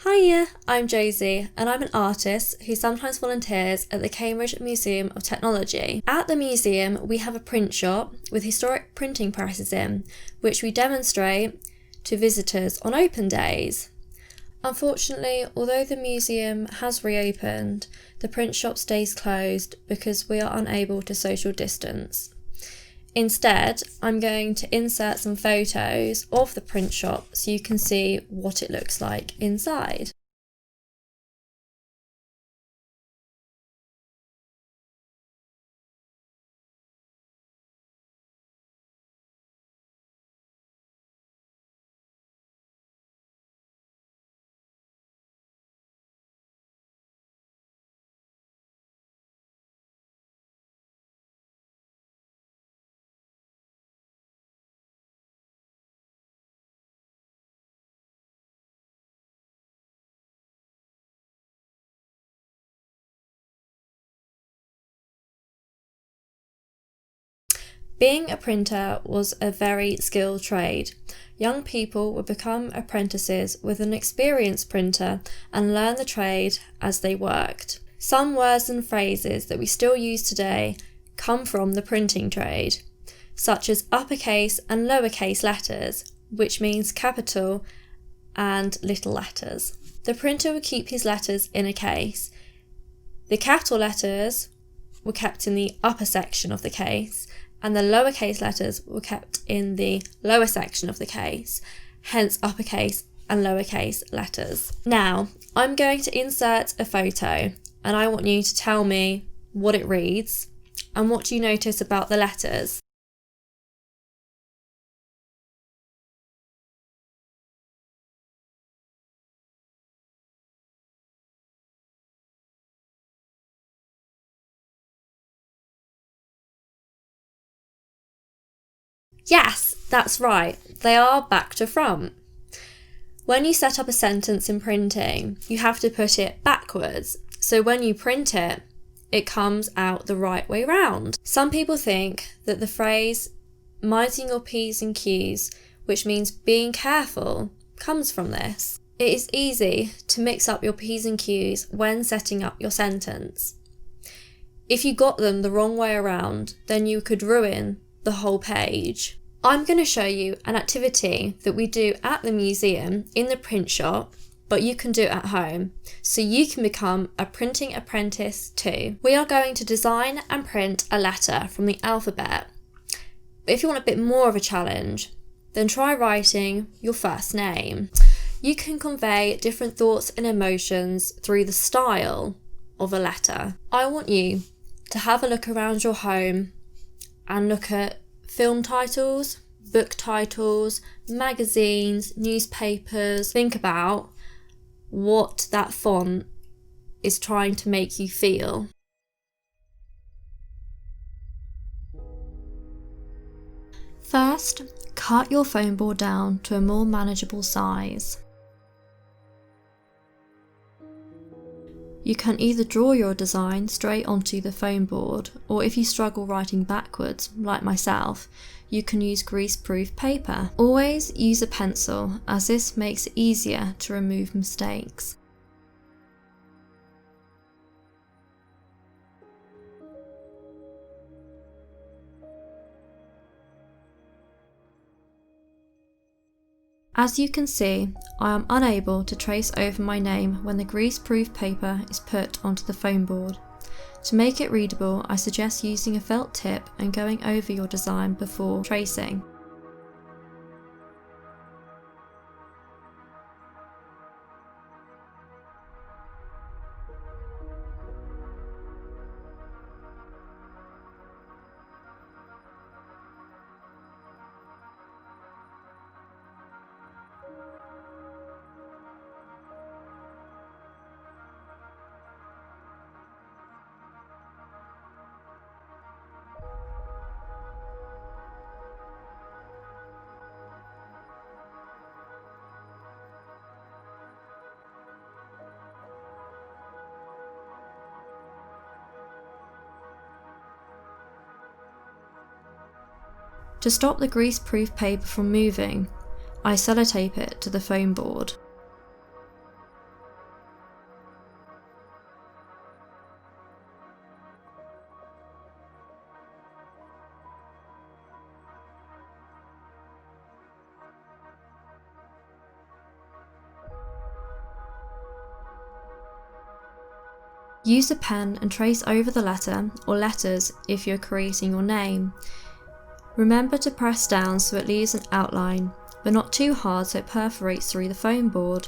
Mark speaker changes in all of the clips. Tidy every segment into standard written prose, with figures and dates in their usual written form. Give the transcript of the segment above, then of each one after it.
Speaker 1: Hiya, I'm Josie, and I'm an artist who sometimes volunteers at the Cambridge Museum of Technology. At the museum, we have a print shop with historic printing presses in, which we demonstrate to visitors on open days. Unfortunately, although the museum has reopened, the print shop stays closed because we are unable to social distance. Instead, I'm going to insert some photos of the print shop so you can see what it looks like inside. Being a printer was a very skilled trade. Young people would become apprentices with an experienced printer and learn the trade as they worked. Some words and phrases that we still use today come from the printing trade, such as uppercase and lowercase letters, which means capital and little letters. The printer would keep his letters in a case. The capital letters were kept in the upper section of the case, and the lowercase letters were kept in the lower section of the case, hence uppercase and lowercase letters. Now, I'm going to insert a photo, and I want you to tell me what it reads and what you notice about the letters. Yes, that's right, they are back to front. When you set up a sentence in printing, you have to put it backwards, so when you print it, it comes out the right way round. Some people think that the phrase minding your P's and Q's, which means being careful, comes from this. It is easy to mix up your P's and Q's when setting up your sentence. If you got them the wrong way around, then you could ruin the whole page. I'm going to show you an activity that we do at the museum in the print shop, but you can do it at home, so you can become a printing apprentice too. We are going to design and print a letter from the alphabet. But if you want a bit more of a challenge, then try writing your first name. You can convey different thoughts and emotions through the style of a letter. I want you to have a look around your home and look at film titles, book titles, magazines, newspapers. Think about what that font is trying to make you feel. First, cut your foam board down to a more manageable size. You can either draw your design straight onto the foam board, or if you struggle writing backwards, like myself, you can use grease-proof paper. Always use a pencil, as this makes it easier to remove mistakes. As you can see, I am unable to trace over my name when the grease-proof paper is put onto the foam board. To make it readable, I suggest using a felt tip and going over your design before tracing. To stop the grease-proof paper from moving, I sellotape it to the foam board. Use a pen and trace over the letter or letters if you're creating your name. Remember to press down so it leaves an outline, but not too hard so it perforates through the foam board.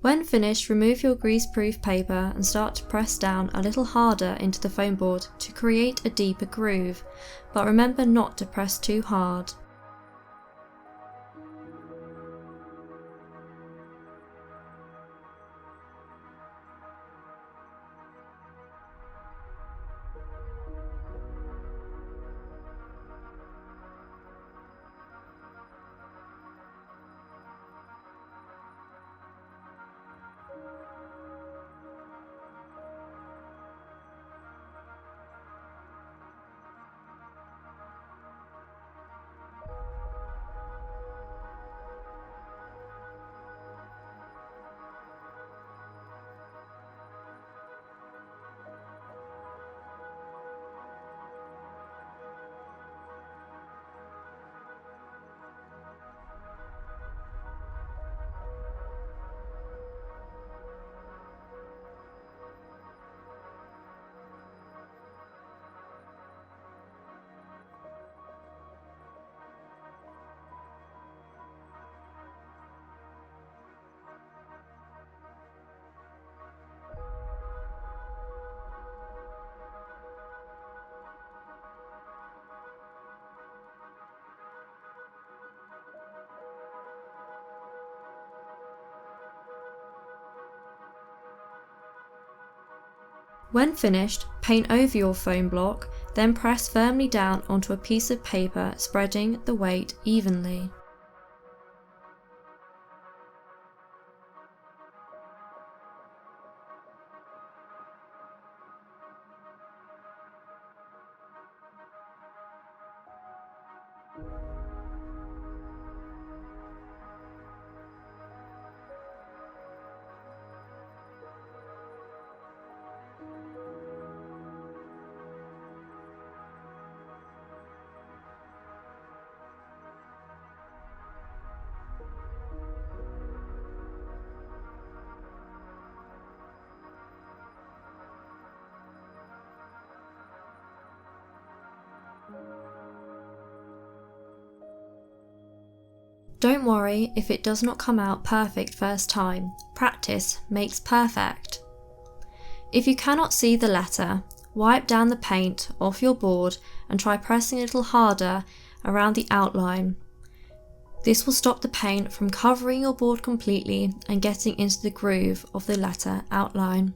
Speaker 1: When finished, remove your greaseproof paper and start to press down a little harder into the foam board to create a deeper groove, but remember not to press too hard. When finished, paint over your foam block, then press firmly down onto a piece of paper, spreading the weight evenly. Don't worry if it does not come out perfect first time. Practice makes perfect. If you cannot see the letter, wipe down the paint off your board and try pressing a little harder around the outline. This will stop the paint from covering your board completely and getting into the groove of the letter outline.